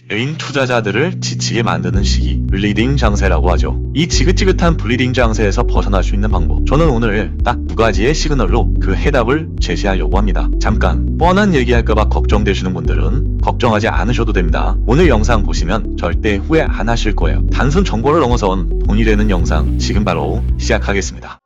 개인 투자자들을 지치게 만드는 시기, 블리딩 장세라고 하죠. 이 지긋지긋한 블리딩 장세에서 벗어날 수 있는 방법, 저는 오늘 딱 두 가지의 시그널로 그 해답을 제시하려고 합니다. 잠깐 뻔한 얘기할까봐 걱정되시는 분들은 걱정하지 않으셔도 됩니다. 오늘 영상 보시면 절대 후회 안 하실 거예요. 단순 정보를 넘어선 돈이 되는 영상, 지금 바로 시작하겠습니다.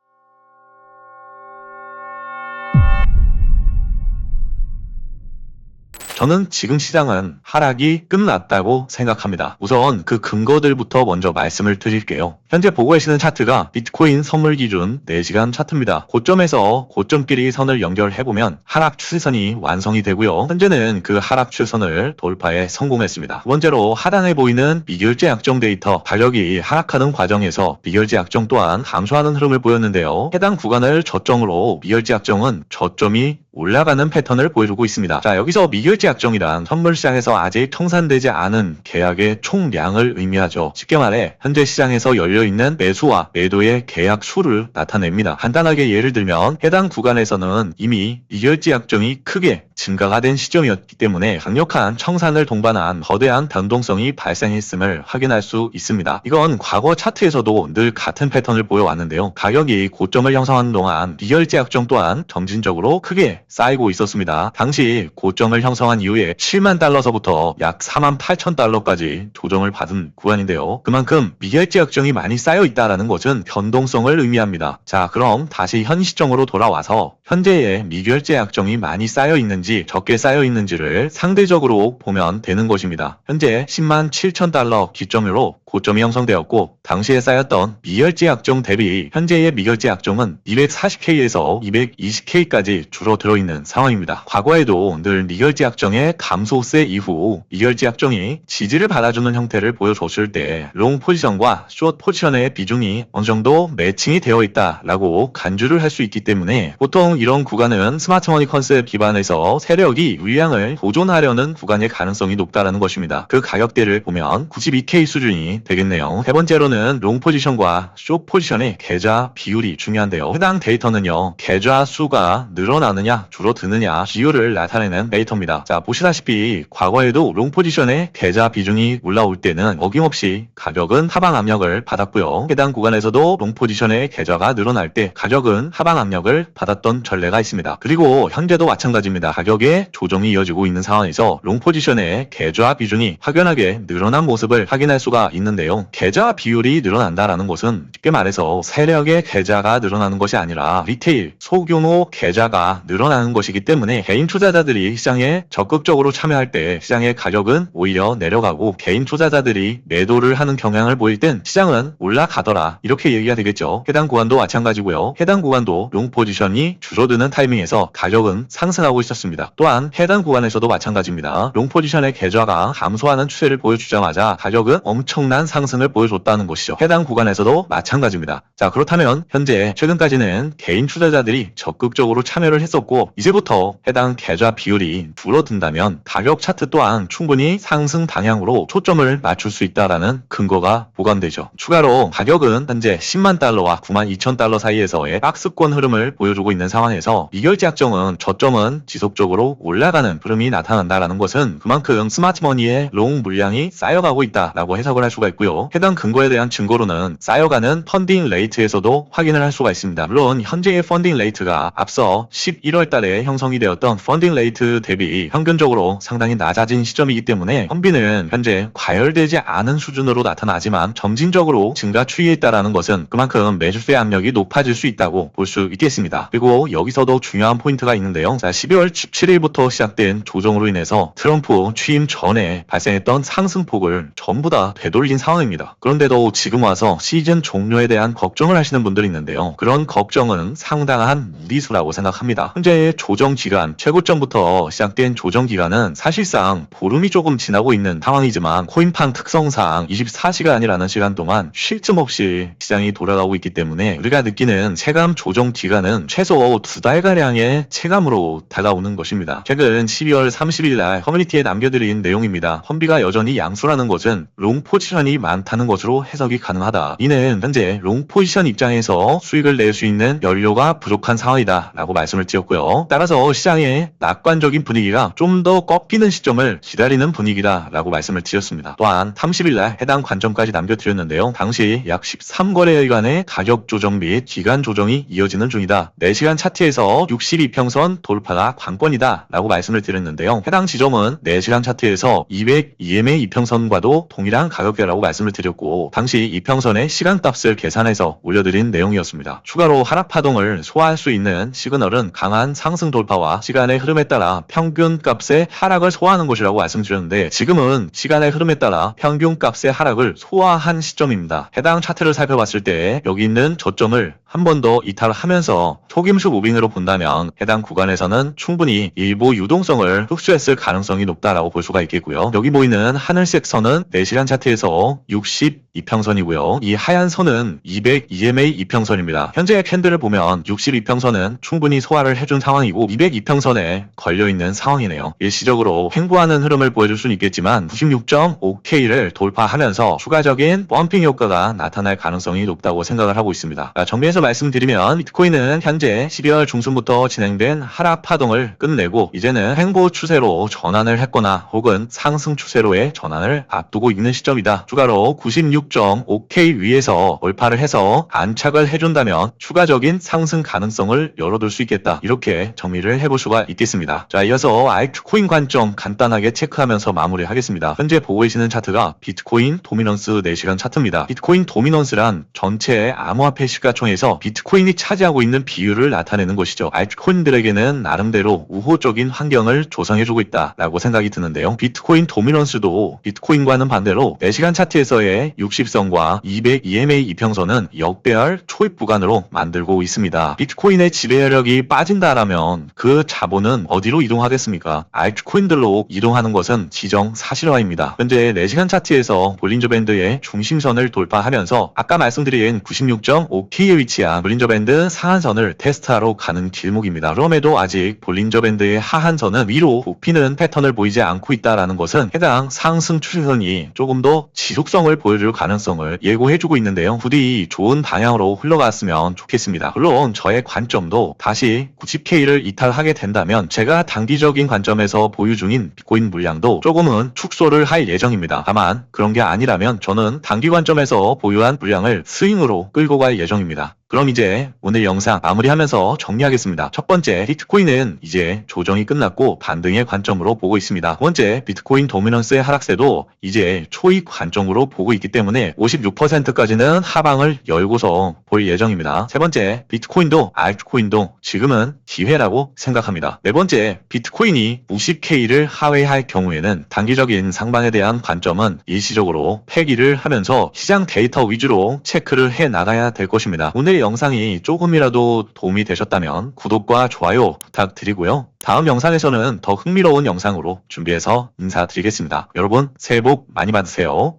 저는 지금 시장은 하락이 끝났다고 생각합니다. 우선 그 근거들부터 먼저 말씀을 드릴게요. 현재 보고 계시는 차트가 비트코인 선물 기준 4시간 차트입니다. 고점에서 고점끼리 선을 연결해보면 하락 추세선이 완성이 되고요. 현재는 그 하락 추세선을 돌파에 성공했습니다. 두 번째로 하단에 보이는 미결제 약정 데이터, 가격이 하락하는 과정에서 미결제 약정 또한 감소하는 흐름을 보였는데요. 해당 구간을 저점으로 미결제 약정은 저점이 올라가는 패턴을 보여주고 있습니다. 자, 여기서 미결제 약정이란 선물시장에서 아직 청산되지 않은 계약의 총량을 의미하죠. 쉽게 말해 현재 시장에서 열려있는 매수와 매도의 계약 수를 나타냅니다. 간단하게 예를 들면 해당 구간에서는 이미 미결제 약정이 크게 증가가 된 시점이었기 때문에 강력한 청산을 동반한 거대한 변동성이 발생했음을 확인할 수 있습니다. 이건 과거 차트에서도 늘 같은 패턴을 보여왔는데요. 가격이 고점을 형성하는 동안 미결제 약정 또한 점진적으로 크게 쌓이고 있었습니다. 당시 고점을 형성한 이후에 7만 달러서부터 약 4만 8천 달러까지 조정을 받은 구간인데요. 그만큼 미결제 약정이 많이 쌓여 있다는 것은 변동성을 의미합니다. 자, 그럼 다시 현 시점으로 돌아와서 현재의 미결제 약정이 많이 쌓여 있는지 적게 쌓여 있는지를 상대적으로 보면 되는 것입니다. 현재 10만 7천 달러 기점으로 고점이 형성되었고, 당시에 쌓였던 미결제 약정 대비 현재의 미결제 약정은 240K에서 220K까지 줄어들어 있는 상황입니다. 과거에도 늘 미결제 약정의 감소세 이후 미결제 약정이 지지를 받아주는 형태를 보여줬을 때 롱 포지션과 숏 포지션의 비중이 어느 정도 매칭이 되어 있다라고 간주를 할 수 있기 때문에 보통 이런 구간은 스마트머니 컨셉 기반에서 세력이 물량을 보존하려는 구간의 가능성이 높다라는 것입니다. 그 가격대를 보면 92K 수준이 되겠네요. 세 번째로는 롱 포지션과 숏 포지션의 계좌 비율이 중요한데요. 해당 데이터는요, 계좌 수가 늘어나느냐 줄어드느냐 비율을 나타내는 데이터입니다. 자, 보시다시피 과거에도 롱 포지션의 계좌 비중이 올라올 때는 어김없이 가격은 하방 압력을 받았고요. 해당 구간에서도 롱 포지션의 계좌가 늘어날 때 가격은 하방 압력을 받았던 전례가 있습니다. 그리고 현재도 마찬가지입니다. 가격의 조정이 이어지고 있는 상황에서 롱 포지션의 계좌 비중이 확연하게 늘어난 모습을 확인할 수가 있는데요. 계좌 비율이 늘어난다라는 것은 쉽게 말해서 세력의 계좌가 늘어나는 것이 아니라 리테일, 소규모 계좌가 늘어나는 것이기 때문에 개인 투자자들이 시장에 적극적으로 참여할 때 시장의 가격은 오히려 내려가고 개인 투자자들이 매도를 하는 경향을 보일 땐 시장은 올라가더라, 이렇게 얘기가 되겠죠. 해당 구간도 마찬가지고요. 해당 구간도 롱 포지션이 줄어드는 타이밍에서 가격은 상승하고 있었습니다. 또한 해당 구간에서도 마찬가지입니다. 롱 포지션의 계좌가 감소하는 추세를 보여주자마자 가격은 엄청난 상승을 보여줬다는 것이죠. 해당 구간에서도 마찬가지입니다. 자, 그렇다면 현재 최근까지는 개인 투자자들이 적극적으로 참여를 했었고, 이제부터 해당 계좌 비율이 줄어든다면 가격 차트 또한 충분히 상승 방향으로 초점을 맞출 수 있다라는 근거가 보강되죠. 추가로 가격은 현재 10만 달러와 9만 2천 달러 사이에서의 박스권 흐름을 보여주고 있는 상황에서 미결제 약정은 저점은 지속적으로 올라가는 흐름이 나타난다라는 것은 그만큼 스마트머니의 롱 물량이 쌓여가고 있다라고 해석을 할 수가 있고요. 해당 근거에 대한 증거로는 쌓여가는 펀딩 레이트에서도 확인을 할 수가 있습니다. 물론 현재의 펀딩 레이트가 앞서 11월 달에 형성이 되었던 펀딩 레이트 대비 평균적으로 상당히 낮아진 시점이기 때문에 펀비는 현재 과열되지 않은 수준으로 나타나지만 점진적으로 증가 추이에 있다는 것은 그만큼 매수세 압력이 높아질 수 있다고 볼 수 있겠습니다. 그리고 여기서도 중요한 포인트가 있는데요. 자, 12월 17일부터 시작된 조정으로 인해서 트럼프 취임 전에 발생했던 상승폭을 전부 다 되돌린 상황입니다. 그런데도 지금 와서 시즌 종료에 대한 걱정을 하시는 분들이 있는데요. 그런 걱정은 상당한 무리수라고 생각합니다. 현재의 조정 기간, 최고점부터 시작된 조정 기간은 사실상 보름이 조금 지나고 있는 상황이지만 코인판 특성상 24시간이라는 시간 동안 쉴 틈 없이 시장이 돌아가고 있기 때문에 우리가 느끼는 체감 조정 기간은 최소 2달가량의 체감으로 다가오는 것입니다. 최근 12월 30일 날 커뮤니티에 남겨드린 내용입니다. 펀비가 여전히 양수라는 것은 롱 포지션이 많다는 것으로 해석이 가능하다. 이는 현재 롱 포지션 입장에서 수익을 낼 수 있는 연료가 부족한 상황이다 라고 말씀을 드렸고요. 있고요. 따라서 시장의 낙관적인 분위기가 좀 더 꺾이는 시점을 기다리는 분위기다라고 말씀을 드렸습니다. 또한 30일날 해당 관점까지 남겨드렸는데요. 당시 약 13거래일간의 가격 조정 및 기간 조정이 이어지는 중이다. 4시간 차트에서 62평선 돌파가 관건이다 라고 말씀을 드렸는데요. 해당 지점은 4시간 차트에서 200 EMA 이평선과도 동일한 가격대라고 말씀을 드렸고 당시 이평선의 시간값을 계산해서 올려드린 내용이었습니다. 추가로 하락 파동을 소화할 수 있는 시그널은 강한 상승 돌파와 시간의 흐름에 따라 평균 값의 하락을 소화하는 것이라고 말씀드렸는데 지금은 시간의 흐름에 따라 평균 값의 하락을 소화한 시점입니다. 해당 차트를 살펴봤을 때 여기 있는 저점을 한 번 더 이탈하면서 속임수 무빙으로 본다면 해당 구간에서는 충분히 일부 유동성을 흡수했을 가능성이 높다라고 볼 수가 있겠고요. 여기 보이는 하늘색 선은 4시간 차트에서 62평선이고요. 이 하얀 선은 200 EMA 이평선입니다. 현재 캔들을 보면 62평선은 충분히 소화를 해준 상황이고 202평선에 걸려있는 상황이네요. 일시적으로 횡보하는 흐름을 보여줄 수는 있겠지만 96.5K를 돌파하면서 추가적인 펌핑 효과가 나타날 가능성이 높다고 생각을 하고 있습니다. 정리해서 말씀드리면 비트코인은 현재 12월 중순부터 진행된 하락 파동을 끝내고 이제는 횡보 추세로 전환을 했거나 혹은 상승 추세로의 전환을 앞두고 있는 시점이다. 추가로 96.5K 위에서 돌파를 해서 안착을 해준다면 추가적인 상승 가능성을 열어둘 수 있겠다. 이렇게 정리를 해볼 수가 있겠습니다. 자, 이어서 알트코인 관점 간단하게 체크하면서 마무리하겠습니다. 현재 보고 계시는 차트가 비트코인 도미넌스 4시간 차트입니다. 비트코인 도미넌스란 전체의 암호화폐 시가총에서 비트코인이 차지하고 있는 비율을 나타내는 것이죠. 알트코인들에게는 나름대로 우호적인 환경을 조성해주고 있다라고 생각이 드는데요. 비트코인 도미넌스도 비트코인과는 반대로 4시간 차트에서의 60선과 200 EMA 이평선은 역배열 초입 구간으로 만들고 있습니다. 비트코인의 지배력이 빠진다라면 그 자본은 어디로 이동하겠습니까? 알트코인들로 이동하는 것은 지정 사실화입니다. 현재 4시간 차트에서 볼린저 밴드의 중심선을 돌파하면서 아까 말씀드린 96.5K에 위치한 볼린저 밴드 상한선을 테스트하러 가는 길목입니다. 그럼에도 아직 볼린저 밴드의 하한선은 위로 굽히는 패턴을 보이지 않고 있다는 것은 해당 상승 추세선이 조금 더 지속성을 보여줄 가능성을 예고해주고 있는데요. 부디 좋은 방향으로 흘러갔으면 좋겠습니다. 물론 저의 관점도 다시 90K를 이탈하게 된다면 제가 단기적인 관점에서 보유 중인 비트코인 물량도 조금은 축소를 할 예정입니다. 다만 그런 게 아니라면 저는 단기 관점에서 보유한 물량을 스윙으로 끌고 갈 예정입니다. 그럼 이제 오늘 영상 마무리하면서 정리하겠습니다. 첫 번째, 비트코인은 이제 조정이 끝났고 반등의 관점으로 보고 있습니다. 두 번째, 비트코인 도미넌스의 하락세도 이제 초입 관점으로 보고 있기 때문에 56%까지는 하방을 열고서 볼 예정입니다. 세 번째, 비트코인도 알트코인도 지금은 기회라고 생각합니다. 네 번째, 비트코인이 90K를 하회할 경우에는 단기적인 상방에 대한 관점은 일시적으로 폐기를 하면서 시장 데이터 위주로 체크를 해 나가야 될 것입니다. 오늘 영상이 조금이라도 도움이 되셨다면 구독과 좋아요 부탁드리고요. 다음 영상에서는 더 흥미로운 영상으로 준비해서 인사드리겠습니다. 여러분 새해 복 많이 받으세요.